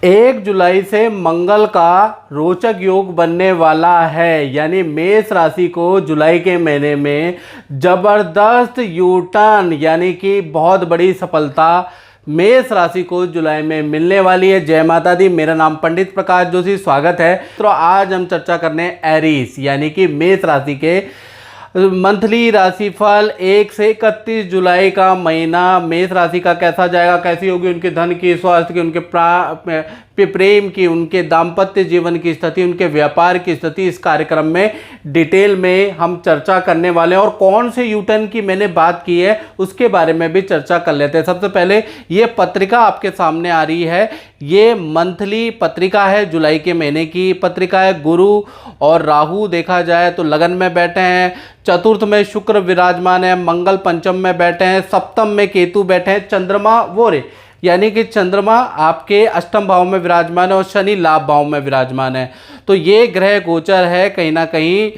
1 जुलाई से मंगल का रोचक योग बनने वाला है, यानी मेष राशि को जुलाई के महीने में जबरदस्त यू टर्न यानी कि बहुत बड़ी सफलता मेष राशि को जुलाई में मिलने वाली है। जय माता दी। मेरा नाम पंडित प्रकाश जोशी, स्वागत है। तो आज हम चर्चा करने एरीज यानी कि मेष राशि के मंथली राशिफल 1 से 31 जुलाई का महीना मेष राशि का कैसा जाएगा, कैसी होगी उनके धन की, स्वास्थ्य की, उनके प्रेम की, उनके दाम्पत्य जीवन की स्थिति, उनके व्यापार की स्थिति, इस कार्यक्रम में डिटेल में हम चर्चा करने वाले हैं। और कौन से यूटर्न की मैंने बात की है उसके बारे में भी चर्चा कर लेते हैं। सबसे पहले ये पत्रिका आपके सामने आ रही है, ये मंथली पत्रिका है, जुलाई के महीने की पत्रिका है। गुरु और राहु देखा जाए तो लगन में बैठे हैं, चतुर्थ में शुक्र विराजमान है, मंगल पंचम में बैठे हैं, सप्तम में केतु बैठे हैं, चंद्रमा यानी कि चंद्रमा आपके अष्टम भाव में विराजमान है और शनि लाभ भाव में विराजमान है। तो ये ग्रह गोचर है कहीं ना कहीं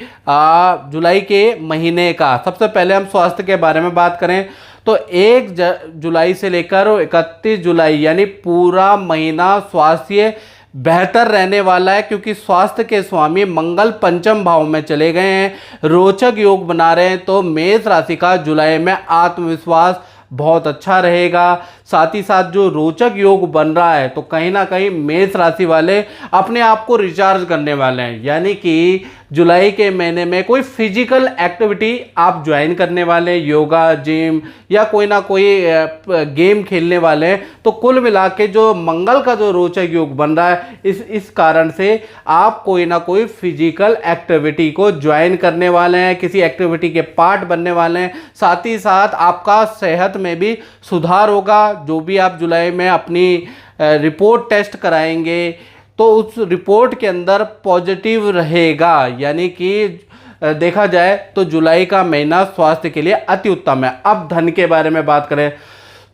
जुलाई के महीने का। सबसे पहले हम स्वास्थ्य के बारे में बात करें तो 1 जुलाई से लेकर 31 जुलाई यानी पूरा महीना स्वास्थ्य बेहतर रहने वाला है, क्योंकि स्वास्थ्य के स्वामी मंगल पंचम भाव में चले गए हैं, रोचक योग बना रहे हैं। तो मेष राशि का जुलाई में आत्मविश्वास बहुत अच्छा रहेगा। साथ ही साथ जो रोचक योग बन रहा है तो कहीं ना कहीं मेष राशि वाले अपने आप को रिचार्ज करने वाले हैं, यानी कि जुलाई के महीने में कोई फिजिकल एक्टिविटी आप ज्वाइन करने वाले हैं, योगा, जिम या कोई ना कोई गेम खेलने वाले हैं। तो कुल मिला के जो मंगल का जो रोचक योग बन रहा है इस कारण से आप कोई ना कोई फिजिकल एक्टिविटी को ज्वाइन करने वाले हैं, किसी एक्टिविटी के पार्ट बनने वाले हैं। साथ ही साथ आपका सेहत में भी सुधार होगा। जो भी आप जुलाई में अपनी रिपोर्ट टेस्ट कराएंगे तो उस रिपोर्ट के अंदर पॉजिटिव रहेगा, यानी कि देखा जाए तो जुलाई का महीना स्वास्थ्य के लिए अति उत्तम है। अब धन के बारे में बात करें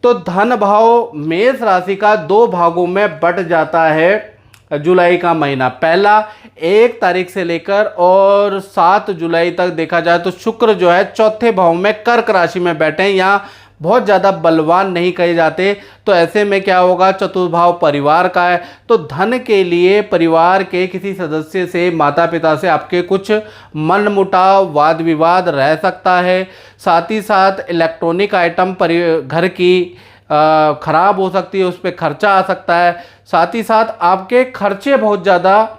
तो धन भाव मेष राशि का 2 भागों में बट जाता है जुलाई का महीना। पहला 1 तारीख से लेकर और 7 जुलाई तक देखा जाए तो शुक्र जो है चौथे भाव में कर्क राशि में बैठे हैं, यहाँ बहुत ज़्यादा बलवान नहीं कहे जाते। तो ऐसे में क्या होगा, चतुर्थ भाव परिवार का है, तो धन के लिए परिवार के किसी सदस्य से, माता पिता से आपके कुछ मनमुटाव, वाद विवाद रह सकता है। साथ ही साथ इलेक्ट्रॉनिक आइटम घर की खराब हो सकती है, उस पर खर्चा आ सकता है। साथ ही साथ आपके खर्चे बहुत ज़्यादा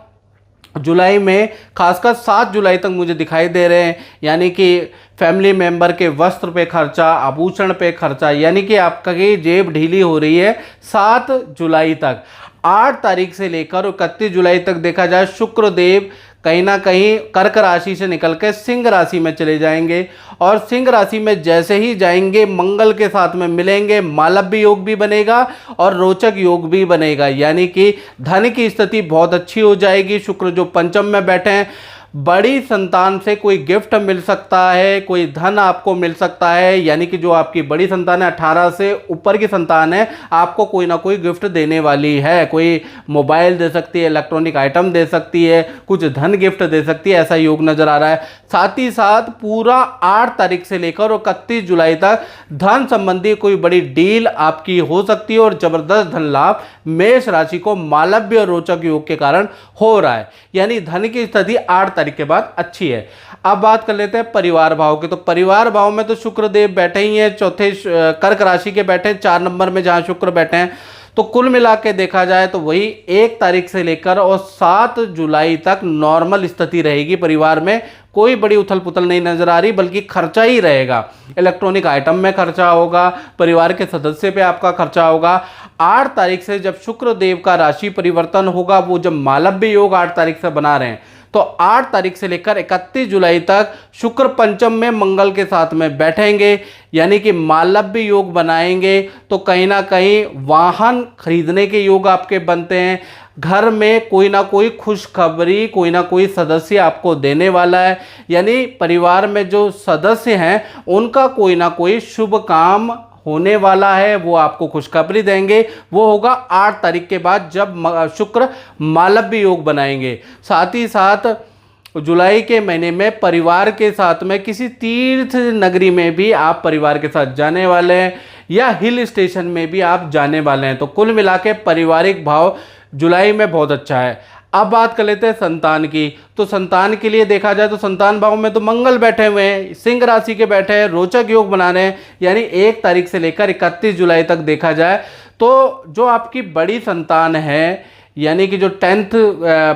जुलाई में खासकर 7 जुलाई तक मुझे दिखाई दे रहे हैं, यानी कि फैमिली मेंबर के वस्त्र पे खर्चा, आभूषण पे खर्चा, यानी कि आपका की जेब ढीली हो रही है 7 जुलाई तक। 8 तारीख से लेकर 31 जुलाई तक देखा जाए शुक्र देव कहीं ना कहीं कर्क राशि से निकल के सिंह राशि में चले जाएंगे, और सिंह राशि में जैसे ही जाएंगे मंगल के साथ में मिलेंगे, मालव्य योग भी बनेगा और रोचक योग भी बनेगा, यानी कि धन की स्थिति बहुत अच्छी हो जाएगी। शुक्र जो पंचम में बैठे हैं, बड़ी संतान से कोई गिफ्ट मिल सकता है, कोई धन आपको मिल सकता है, यानी कि जो आपकी बड़ी संतान है, 18 से ऊपर की संतान है, आपको कोई ना कोई गिफ्ट देने वाली है। कोई मोबाइल दे सकती है, इलेक्ट्रॉनिक आइटम दे सकती है, कुछ धन गिफ्ट दे सकती है, ऐसा योग नजर आ रहा है। साथ ही साथ पूरा 8 तारीख से लेकर 31 जुलाई तक धन संबंधी कोई बड़ी डील आपकी हो सकती है और जबरदस्त धन लाभ मेष राशि को मालव्य और रोचक योग के कारण हो रहा है, यानी धन की स्थिति 8 तारीख के बाद अच्छी है। अब बात कर लेते हैं परिवार भाव की। तो परिवार भाव में तो शुक्र देव बैठे ही हैं, चौथे कर्क राशि के बैठे हैं, 4 नंबर में जहां शुक्र बैठे हैं। तो कुल मिला के देखा जाए तो वही 1 तारीख से लेकर और 7 जुलाई तक नॉर्मल स्थिति रहेगी। परिवार में कोई बड़ी उथल पुथल नहीं नजर आ रही, बल्कि खर्चा ही रहेगा। इलेक्ट्रॉनिक आइटम में खर्चा होगा, परिवार के सदस्य पे आपका खर्चा होगा। 8 तारीख से जब शुक्र देव का राशि परिवर्तन होगा, वो जब मालव्य योग 8 तारीख से बना रहे हैं, तो 8 तारीख से लेकर 31 जुलाई तक शुक्र पंचम में मंगल के साथ में बैठेंगे, यानी कि मालव्य योग बनाएंगे। तो कहीं ना कहीं वाहन खरीदने के योग आपके बनते हैं, घर में कोई ना कोई खुशखबरी कोई ना कोई सदस्य आपको देने वाला है, यानी परिवार में जो सदस्य हैं उनका कोई ना कोई शुभ काम होने वाला है, वो आपको खुशखबरी देंगे। वो होगा 8 तारीख के बाद जब शुक्र मालव्य योग बनाएंगे। साथ ही साथ जुलाई के महीने में परिवार के साथ में किसी तीर्थ नगरी में भी आप परिवार के साथ जाने वाले हैं या हिल स्टेशन में भी आप जाने वाले हैं। तो कुल मिला के पारिवारिक भाव जुलाई में बहुत अच्छा है। अब बात कर लेते हैं संतान की। तो संतान के लिए देखा जाए तो संतान भाव में तो मंगल बैठे हुए हैं, सिंह राशि के बैठे हैं, रोचक योग बना रहे हैं। यानी 1 तारीख से लेकर 31 जुलाई तक देखा जाए तो जो आपकी बड़ी संतान है, यानी कि जो 10th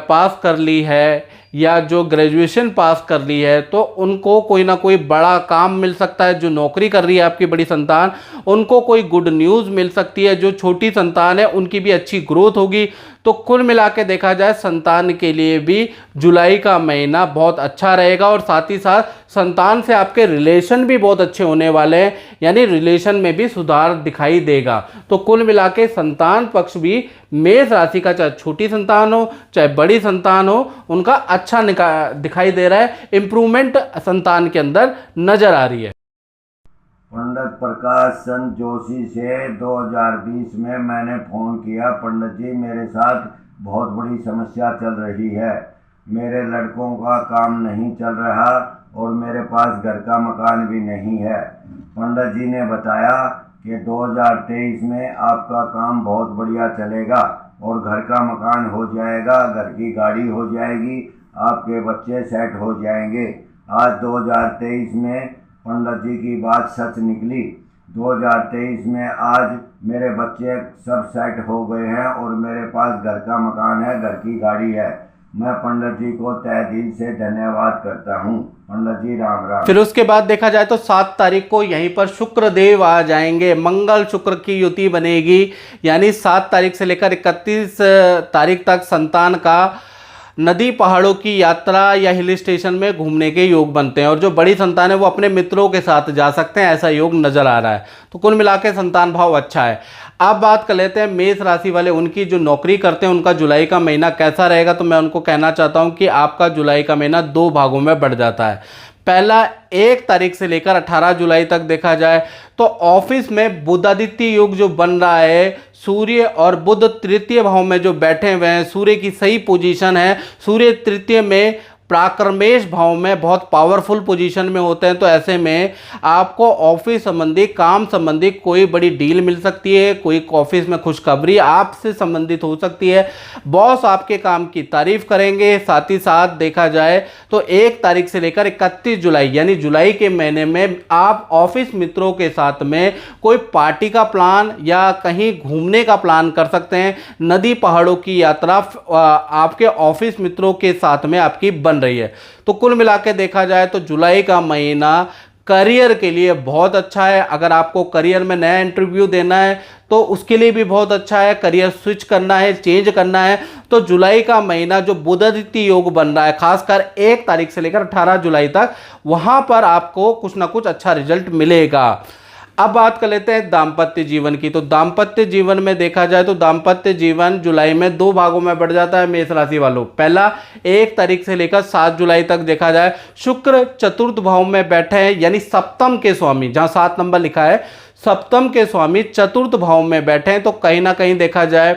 पास कर ली है या जो ग्रेजुएशन पास कर ली है, तो उनको कोई ना कोई बड़ा काम मिल सकता है। जो नौकरी कर रही है आपकी बड़ी संतान, उनको कोई गुड न्यूज़ मिल सकती है। जो छोटी संतान है उनकी भी अच्छी ग्रोथ होगी। तो कुल मिला के देखा जाए संतान के लिए भी जुलाई का महीना बहुत अच्छा रहेगा। और साथ ही साथ संतान से आपके रिलेशन भी बहुत अच्छे होने वाले हैं, यानी रिलेशन में भी सुधार दिखाई देगा। तो कुल मिला के संतान पक्ष भी मेष राशि का, चाहे छोटी संतान हो चाहे बड़ी संतान हो, उनका अच्छा दिखाई दे रहा है। इम्प्रूवमेंट संतान के अंदर नजर आ रही है। पंडित प्रकाश चंद जोशी से 2020 में मैंने फ़ोन किया। पंडित जी, मेरे साथ बहुत बड़ी समस्या चल रही है। मेरे लड़कों का काम नहीं चल रहा और मेरे पास घर का मकान भी नहीं है। पंडित जी ने बताया कि 2023 में आपका काम बहुत बढ़िया चलेगा और घर का मकान हो जाएगा, घर की गाड़ी हो जाएगी, आपके बच्चे सेट हो जाएंगे। आज 2023 में पंडित जी की बात सच निकली। 2023 में आज मेरे बच्चे सब सेट हो गए हैं और मेरे पास घर का मकान है, घर की गाड़ी है। मैं पंडित जी को तहे दिल से धन्यवाद करता हूँ। पंडित जी राम राम। फिर उसके बाद देखा जाए तो 7 तारीख को यहीं पर शुक्र देव आ जाएंगे, मंगल शुक्र की युति बनेगी। यानी 7 तारीख से लेकर 31 तारीख तक संतान का नदी पहाड़ों की यात्रा या हिल स्टेशन में घूमने के योग बनते हैं। और जो बड़ी संतान है वो अपने मित्रों के साथ जा सकते हैं, ऐसा योग नजर आ रहा है। तो कुल मिला के संतान भाव अच्छा है। अब बात कर लेते हैं मेष राशि वाले, उनकी जो नौकरी करते हैं उनका जुलाई का महीना कैसा रहेगा। तो मैं उनको कहना चाहता हूं कि आपका जुलाई का महीना 2 भागों में बढ़ जाता है। पहला 1 तारीख से लेकर 18 जुलाई तक देखा जाए तो ऑफिस में बुधादित्य योग जो बन रहा है, सूर्य और बुध तृतीय भाव में जो बैठे हुए हैं, सूर्य की सही पोजीशन है। सूर्य तृतीय में प्राक्रमेश भाव में बहुत पावरफुल पोजीशन में होते हैं। तो ऐसे में आपको ऑफिस संबंधी, काम संबंधी कोई बड़ी डील मिल सकती है, कोई ऑफिस में खुशखबरी आपसे संबंधित हो सकती है। बॉस आपके काम की तारीफ करेंगे। साथ ही साथ देखा जाए तो 1 तारीख से लेकर 31 जुलाई यानी जुलाई के महीने में आप ऑफिस मित्रों के साथ में कोई पार्टी का प्लान या कहीं घूमने का प्लान कर सकते हैं। नदी पहाड़ों की यात्रा आपके ऑफिस मित्रों के साथ में आपकी बन रही है। तो कुल मिला के देखा जाए तो जुलाई का महीना करियर के लिए बहुत अच्छा है। अगर आपको करियर में नया इंटरव्यू देना है तो उसके लिए भी बहुत अच्छा है। करियर स्विच करना है, चेंज करना है, तो जुलाई का महीना जो बुधादित्य योग बन रहा है, खासकर 1 तारीख से लेकर 18 जुलाई तक, वहां पर आपको कुछ ना कुछ अच्छा रिजल्ट मिलेगा। अब बात कर लेते हैं दाम्पत्य जीवन की। तो दाम्पत्य जीवन में देखा जाए तो दाम्पत्य जीवन जुलाई में 2 भागों में बढ़ जाता है मेष राशि वालों। पहला 1 तारीख से लेकर 7 जुलाई तक देखा जाए शुक्र चतुर्थ भाव में बैठे हैं, यानी सप्तम के स्वामी, जहां 7 नंबर लिखा है, सप्तम के स्वामी चतुर्थ भाव में बैठे हैं। तो कहीं ना कहीं देखा जाए,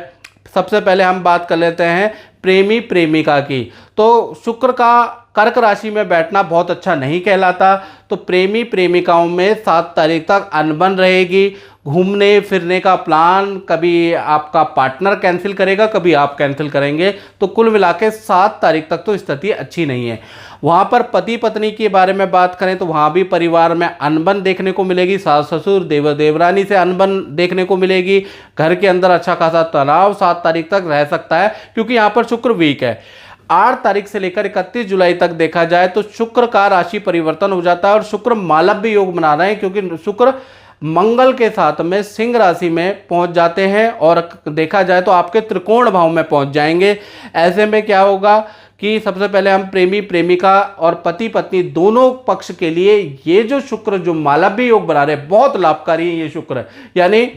सबसे पहले हम बात कर लेते हैं प्रेमी प्रेमिका की। तो शुक्र का कर्क राशि में बैठना बहुत अच्छा नहीं कहलाता। तो प्रेमी प्रेमिकाओं में 7 तारीख तक अनबन रहेगी। घूमने फिरने का प्लान कभी आपका पार्टनर कैंसिल करेगा, कभी आप कैंसिल करेंगे। तो कुल मिला के 7 तारीख तक तो स्थिति अच्छी नहीं है। वहाँ पर पति पत्नी के बारे में बात करें तो वहाँ भी परिवार में अनबन देखने को मिलेगी। सास ससुर देवर देवरानी से अनबन देखने को मिलेगी। घर के अंदर अच्छा खासा तनाव 7 तारीख तक रह सकता है, क्योंकि यहाँ पर शुक्र वीक है। 8 तारीख से लेकर 31 जुलाई तक देखा जाए तो शुक्र का राशि परिवर्तन हो जाता है और शुक्र मालव्य योग बना रहे हैं, क्योंकि शुक्र मंगल के साथ में सिंह राशि में पहुंच जाते हैं और देखा जाए तो आपके त्रिकोण भाव में पहुंच जाएंगे। ऐसे में क्या होगा कि सबसे पहले हम प्रेमी प्रेमिका और पति पत्नी दोनों पक्ष के लिए ये जो शुक्र जो मालव्य योग बना रहे हैं बहुत लाभकारी है ये शुक्र। यानी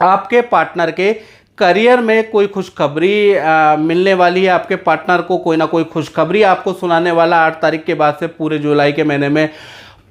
आपके पार्टनर के करियर में कोई खुशखबरी मिलने वाली है। आपके पार्टनर को कोई ना कोई खुशखबरी आपको सुनाने वाला 8 तारीख के बाद से पूरे जुलाई के महीने में।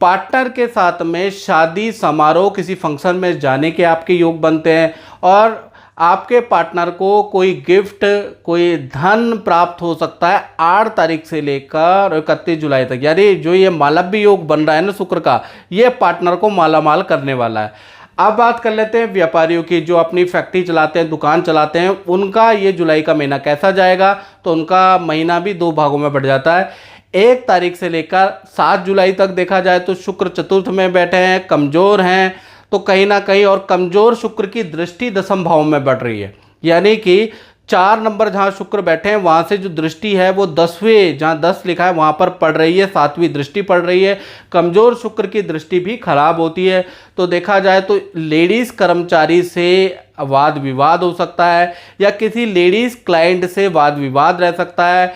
पार्टनर के साथ में शादी समारोह किसी फंक्शन में जाने के आपके योग बनते हैं और आपके पार्टनर को कोई गिफ्ट, कोई धन प्राप्त हो सकता है 8 तारीख से लेकर 31 जुलाई तक। यानी जो ये मालव्य योग बन रहा है ना शुक्र का, ये पार्टनर को मालामाल करने वाला है। अब बात कर लेते हैं व्यापारियों की, जो अपनी फैक्ट्री चलाते हैं, दुकान चलाते हैं, उनका ये जुलाई का महीना कैसा जाएगा। तो उनका महीना भी 2 भागों में बढ़ जाता है। 1 तारीख से लेकर 7 जुलाई तक देखा जाए तो शुक्र चतुर्थ में बैठे हैं, कमज़ोर हैं, तो कहीं ना कहीं और कमज़ोर शुक्र की दृष्टि 10वें भाव में बढ़ रही है, यानी कि 4 नंबर जहाँ शुक्र बैठे हैं वहाँ से जो दृष्टि है वो 10वें, जहाँ 10 लिखा है वहाँ पर पड़ रही है, 7वीं दृष्टि पड़ रही है। कमज़ोर शुक्र की दृष्टि भी खराब होती है। तो देखा जाए तो लेडीज़ कर्मचारी से वाद विवाद हो सकता है, या किसी लेडीज़ क्लाइंट से वाद विवाद रह सकता है,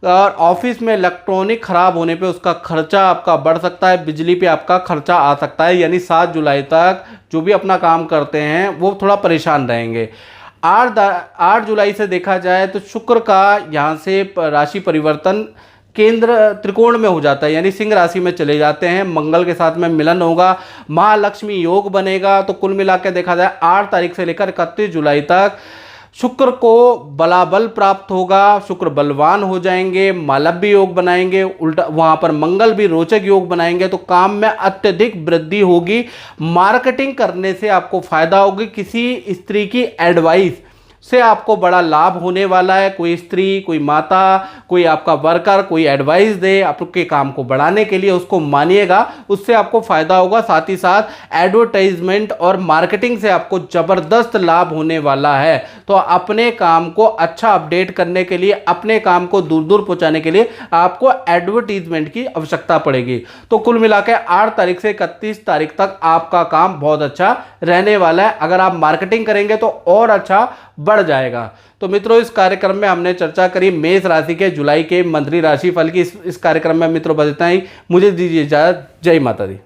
और ऑफिस में इलेक्ट्रॉनिक ख़राब होने पे उसका खर्चा आपका बढ़ सकता है, बिजली पे आपका खर्चा आ सकता है। यानी 7 जुलाई तक जो भी अपना काम करते हैं वो थोड़ा परेशान रहेंगे। 8 जुलाई से देखा जाए तो शुक्र का यहाँ से राशि परिवर्तन केंद्र त्रिकोण में हो जाता है, यानी सिंह राशि में चले जाते हैं। मंगल के साथ में मिलन होगा, महालक्ष्मी योग बनेगा। तो कुल मिला के देखा जाए 8 तारीख से लेकर 31 जुलाई तक शुक्र को बलाबल प्राप्त होगा, शुक्र बलवान हो जाएंगे, मालव्य योग बनाएंगे, उल्टा वहाँ पर मंगल भी रोचक योग बनाएंगे। तो काम में अत्यधिक वृद्धि होगी, मार्केटिंग करने से आपको फायदा होगी, किसी स्त्री की एडवाइस से आपको बड़ा लाभ होने वाला है। कोई स्त्री, कोई माता, कोई आपका वर्कर कोई एडवाइस दे आपके काम को बढ़ाने के लिए, उसको मानिएगा, उससे आपको फ़ायदा होगा। साथ ही साथ एडवर्टाइजमेंट और मार्केटिंग से आपको ज़बरदस्त लाभ होने वाला है। तो अपने काम को अच्छा अपडेट करने के लिए, अपने काम को दूर दूर पहुंचाने के लिए आपको एडवर्टीजमेंट की आवश्यकता पड़ेगी। तो कुल मिला के 8 तारीख से 31 तारीख तक आपका काम बहुत अच्छा रहने वाला है। अगर आप मार्केटिंग करेंगे तो और अच्छा बढ़ जाएगा। तो मित्रों, इस कार्यक्रम में हमने चर्चा करी मेष राशि के जुलाई के मंथली राशि फल की। इस कार्यक्रम में मित्रों बस इतना ही। मुझे दीजिए इजाजत। जय माता दी।